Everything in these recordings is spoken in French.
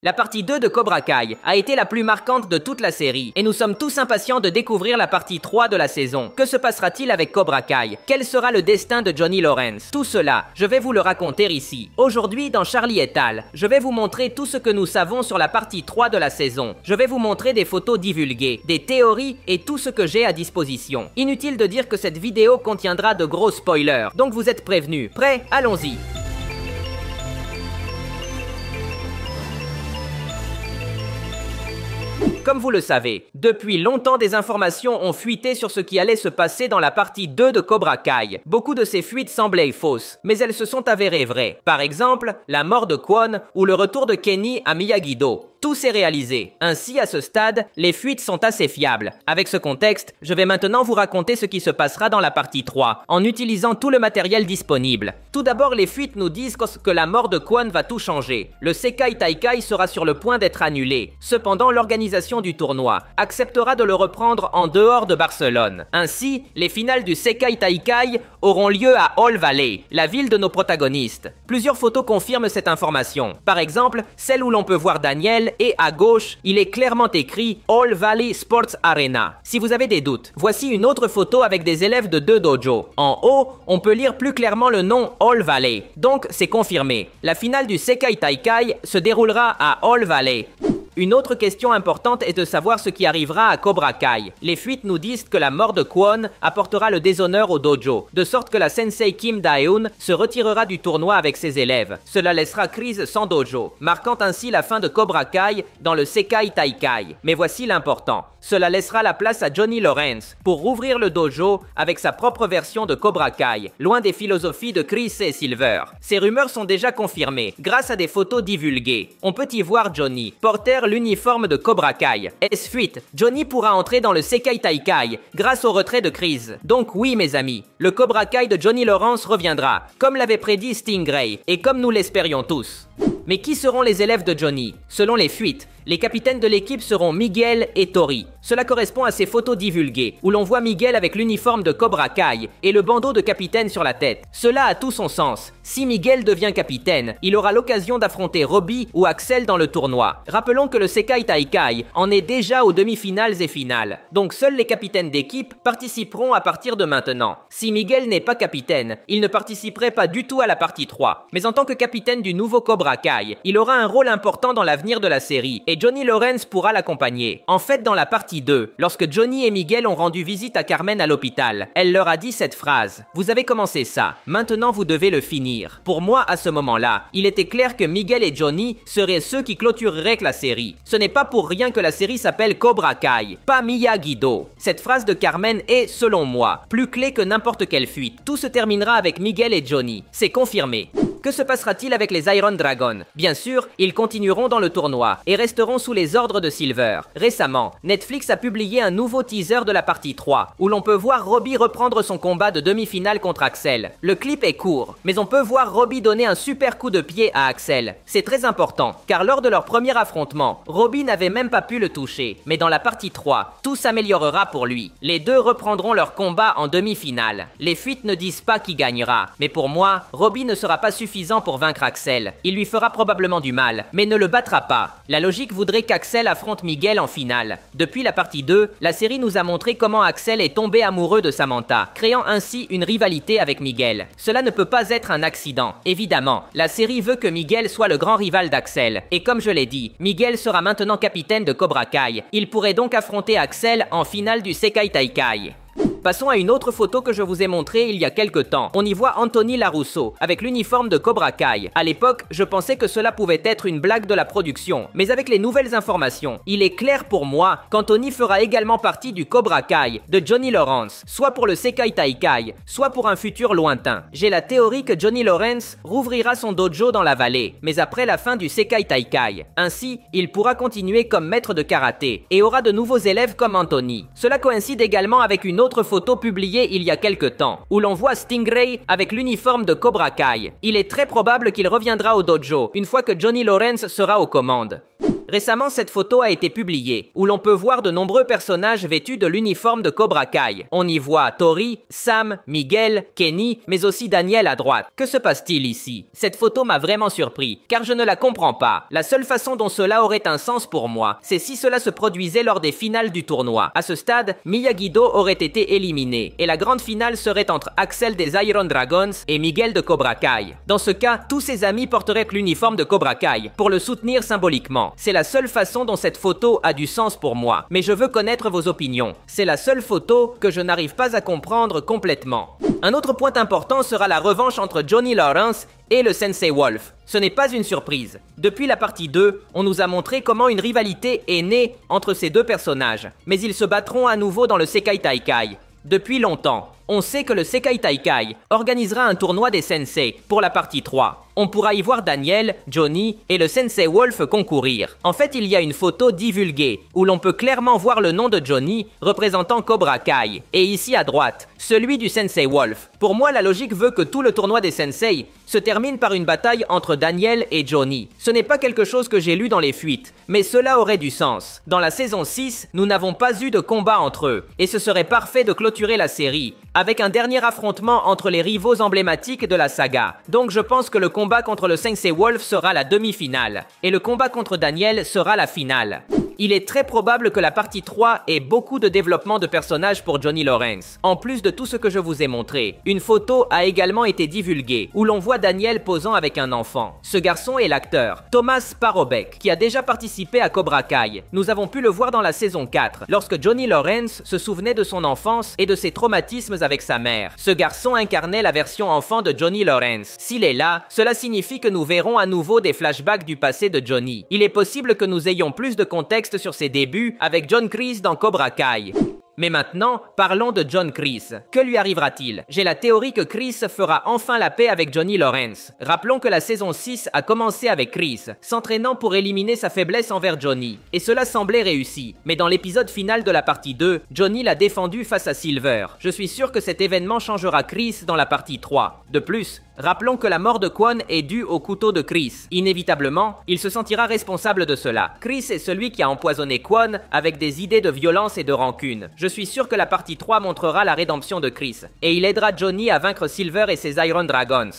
La partie 2 de Cobra Kai a été la plus marquante de toute la série et nous sommes tous impatients de découvrir la partie 3 de la saison. Que se passera-t-il avec Cobra Kai? Quel sera le destin de Johnny Lawrence? Tout cela, je vais vous le raconter ici. Aujourd'hui, dans Charlie et al., je vais vous montrer tout ce que nous savons sur la partie 3 de la saison. Je vais vous montrer des photos divulguées, des théories et tout ce que j'ai à disposition. Inutile de dire que cette vidéo contiendra de gros spoilers, donc vous êtes prévenus. Prêts? Allons-y! Comme vous le savez, depuis longtemps des informations ont fuité sur ce qui allait se passer dans la partie 2 de Cobra Kai. Beaucoup de ces fuites semblaient fausses, mais elles se sont avérées vraies. Par exemple, la mort de Kwon ou le retour de Kenny à Miyagi-Do. Tout s'est réalisé. Ainsi, à ce stade, les fuites sont assez fiables. Avec ce contexte, je vais maintenant vous raconter ce qui se passera dans la partie 3, en utilisant tout le matériel disponible. Tout d'abord, les fuites nous disent que la mort de Kwon va tout changer. Le Sekai Taikai sera sur le point d'être annulé. Cependant, l'organisation du tournoi acceptera de le reprendre en dehors de Barcelone. Ainsi, les finales du Sekai Taikai auront lieu à All Valley, la ville de nos protagonistes. Plusieurs photos confirment cette information. Par exemple, celle où l'on peut voir Daniel et à gauche, il est clairement écrit All Valley Sports Arena. Si vous avez des doutes, voici une autre photo avec des élèves de deux dojos. En haut, on peut lire plus clairement le nom All Valley. Donc, c'est confirmé. La finale du Sekai Taikai se déroulera à All Valley. Une autre question importante est de savoir ce qui arrivera à Cobra Kai. Les fuites nous disent que la mort de Kwon apportera le déshonneur au dojo, de sorte que la sensei Kim Dae-eun se retirera du tournoi avec ses élèves. Cela laissera Chris sans dojo, marquant ainsi la fin de Cobra Kai dans le Sekai Taikai. Mais voici l'important. Cela laissera la place à Johnny Lawrence pour rouvrir le dojo avec sa propre version de Cobra Kai, loin des philosophies de Chris et Silver. Ces rumeurs sont déjà confirmées grâce à des photos divulguées. On peut y voir Johnny porter l'uniforme de Cobra Kai. Est-ce fuite? Johnny pourra entrer dans le Sekai Taikai grâce au retrait de Chris. Donc oui mes amis, le Cobra Kai de Johnny Lawrence reviendra, comme l'avait prédit Stingray, et comme nous l'espérions tous. Mais qui seront les élèves de Johnny? Selon les fuites, les capitaines de l'équipe seront Miguel et Tori. Cela correspond à ces photos divulguées, où l'on voit Miguel avec l'uniforme de Cobra Kai et le bandeau de capitaine sur la tête. Cela a tout son sens. Si Miguel devient capitaine, il aura l'occasion d'affronter Robbie ou Axel dans le tournoi. Rappelons que le Sekai Taikai en est déjà aux demi-finales et finales. Donc seuls les capitaines d'équipe participeront à partir de maintenant. Si Miguel n'est pas capitaine, il ne participerait pas du tout à la partie 3. Mais en tant que capitaine du nouveau Cobra Kai, il aura un rôle important dans l'avenir de la série et Johnny Lawrence pourra l'accompagner. En fait, dans la partie 2, lorsque Johnny et Miguel ont rendu visite à Carmen à l'hôpital, elle leur a dit cette phrase: « Vous avez commencé ça, maintenant vous devez le finir. » Pour moi, à ce moment-là, il était clair que Miguel et Johnny seraient ceux qui clôtureraient la série. Ce n'est pas pour rien que la série s'appelle Cobra Kai, pas Miyagi-Do. Cette phrase de Carmen est, selon moi, plus clé que n'importe quelle fuite. Tout se terminera avec Miguel et Johnny. C'est confirmé. Que se passera-t-il avec les Iron Dragons? Bien sûr, ils continueront dans le tournoi et resteront sous les ordres de Silver. Récemment, Netflix a publié un nouveau teaser de la partie 3, où l'on peut voir Robbie reprendre son combat de demi-finale contre Axel. Le clip est court, mais on peut voir Robbie donner un super coup de pied à Axel. C'est très important, car lors de leur premier affrontement, Robbie n'avait même pas pu le toucher. Mais dans la partie 3, tout s'améliorera pour lui. Les deux reprendront leur combat en demi-finale. Les fuites ne disent pas qui gagnera, mais pour moi, Robbie ne sera pas suffisant pour vaincre Axel. Il lui fera probablement du mal, mais ne le battra pas. La logique voudrait qu'Axel affronte Miguel en finale. Depuis la partie 2, la série nous a montré comment Axel est tombé amoureux de Samantha, créant ainsi une rivalité avec Miguel. Cela ne peut pas être un accident. Évidemment, la série veut que Miguel soit le grand rival d'Axel. Et comme je l'ai dit, Miguel sera maintenant capitaine de Cobra Kai. Il pourrait donc affronter Axel en finale du Sekai Taikai. Passons à une autre photo que je vous ai montrée il y a quelques temps. On y voit Anthony Larusso avec l'uniforme de Cobra Kai. À l'époque, je pensais que cela pouvait être une blague de la production. Mais avec les nouvelles informations, il est clair pour moi qu'Anthony fera également partie du Cobra Kai de Johnny Lawrence, soit pour le Sekai Taikai, soit pour un futur lointain. J'ai la théorie que Johnny Lawrence rouvrira son dojo dans la vallée, mais après la fin du Sekai Taikai. Ainsi, il pourra continuer comme maître de karaté et aura de nouveaux élèves comme Anthony. Cela coïncide également avec une autre photo publiée il y a quelques temps, où l'on voit Stingray avec l'uniforme de Cobra Kai. Il est très probable qu'il reviendra au dojo une fois que Johnny Lawrence sera aux commandes. Récemment, cette photo a été publiée, où l'on peut voir de nombreux personnages vêtus de l'uniforme de Cobra Kai. On y voit Tori, Sam, Miguel, Kenny, mais aussi Daniel à droite. Que se passe-t-il ici? Cette photo m'a vraiment surpris, car je ne la comprends pas. La seule façon dont cela aurait un sens pour moi, c'est si cela se produisait lors des finales du tournoi. À ce stade, Miyagi-Do aurait été éliminé, et la grande finale serait entre Axel des Iron Dragons et Miguel de Cobra Kai. Dans ce cas, tous ses amis porteraient l'uniforme de Cobra Kai, pour le soutenir symboliquement. C'est la seule façon dont cette photo a du sens pour moi, mais je veux connaître vos opinions. C'est la seule photo que je n'arrive pas à comprendre complètement. Un autre point important sera la revanche entre Johnny Lawrence et le Sensei Wolf. Ce n'est pas une surprise. Depuis la partie 2, on nous a montré comment une rivalité est née entre ces deux personnages. Mais ils se battront à nouveau dans le Sekai Taikai. Depuis longtemps, on sait que le Sekai Taikai organisera un tournoi des Sensei pour la partie 3. On pourra y voir Daniel, Johnny et le Sensei Wolf concourir. En fait, il y a une photo divulguée où l'on peut clairement voir le nom de Johnny représentant Cobra Kai. Et ici à droite, celui du Sensei Wolf. Pour moi, la logique veut que tout le tournoi des Sensei se termine par une bataille entre Daniel et Johnny. Ce n'est pas quelque chose que j'ai lu dans les fuites, mais cela aurait du sens. Dans la saison 6, nous n'avons pas eu de combat entre eux, et ce serait parfait de clôturer la série avec un dernier affrontement entre les rivaux emblématiques de la saga. Donc je pense que le combat contre le Sensei Wolf sera la demi-finale, et le combat contre Daniel sera la finale. Il est très probable que la partie 3 ait beaucoup de développement de personnages pour Johnny Lawrence. En plus de tout ce que je vous ai montré, une photo a également été divulguée, où l'on voit Daniel posant avec un enfant. Ce garçon est l'acteur Thomas Parobek, qui a déjà participé à Cobra Kai. Nous avons pu le voir dans la saison 4, lorsque Johnny Lawrence se souvenait de son enfance et de ses traumatismes avec sa mère. Ce garçon incarnait la version enfant de Johnny Lawrence. S'il est là, cela signifie que nous verrons à nouveau des flashbacks du passé de Johnny. Il est possible que nous ayons plus de contexte sur ses débuts avec John Kreese dans Cobra Kai. Mais maintenant, parlons de John Kreese. Que lui arrivera-t-il? J'ai la théorie que Kreese fera enfin la paix avec Johnny Lawrence. Rappelons que la saison 6 a commencé avec Kreese, s'entraînant pour éliminer sa faiblesse envers Johnny. Et cela semblait réussi. Mais dans l'épisode final de la partie 2, Johnny l'a défendu face à Silver. Je suis sûr que cet événement changera Kreese dans la partie 3. De plus, rappelons que la mort de Kwon est due au couteau de Kreese. Inévitablement, il se sentira responsable de cela. Kreese est celui qui a empoisonné Kwon avec des idées de violence et de rancune. Je suis sûr que la partie 3 montrera la rédemption de Kreese, et il aidera Johnny à vaincre Silver et ses Iron Dragons.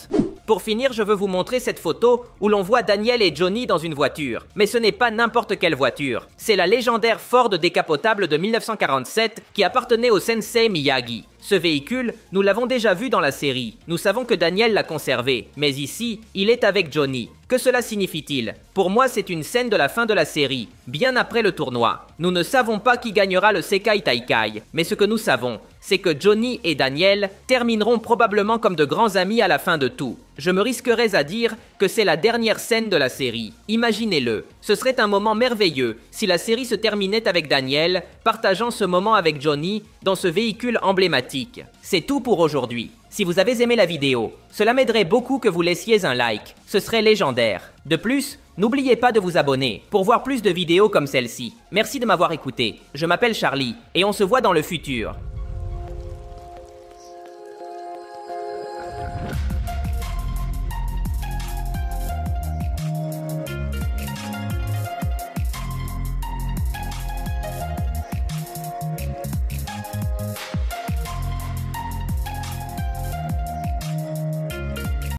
Pour finir, je veux vous montrer cette photo où l'on voit Daniel et Johnny dans une voiture. Mais ce n'est pas n'importe quelle voiture. C'est la légendaire Ford décapotable de 1947 qui appartenait au Sensei Miyagi. Ce véhicule, nous l'avons déjà vu dans la série. Nous savons que Daniel l'a conservé, mais ici, il est avec Johnny. Que cela signifie-t-il? Pour moi, c'est une scène de la fin de la série, bien après le tournoi. Nous ne savons pas qui gagnera le Sekai Taikai, mais ce que nous savons, c'est que Johnny et Daniel termineront probablement comme de grands amis à la fin de tout. Je me risquerais à dire que c'est la dernière scène de la série. Imaginez-le, ce serait un moment merveilleux si la série se terminait avec Daniel partageant ce moment avec Johnny dans ce véhicule emblématique. C'est tout pour aujourd'hui. Si vous avez aimé la vidéo, cela m'aiderait beaucoup que vous laissiez un like, ce serait légendaire. De plus, n'oubliez pas de vous abonner pour voir plus de vidéos comme celle-ci. Merci de m'avoir écouté, je m'appelle Charlie et on se voit dans le futur.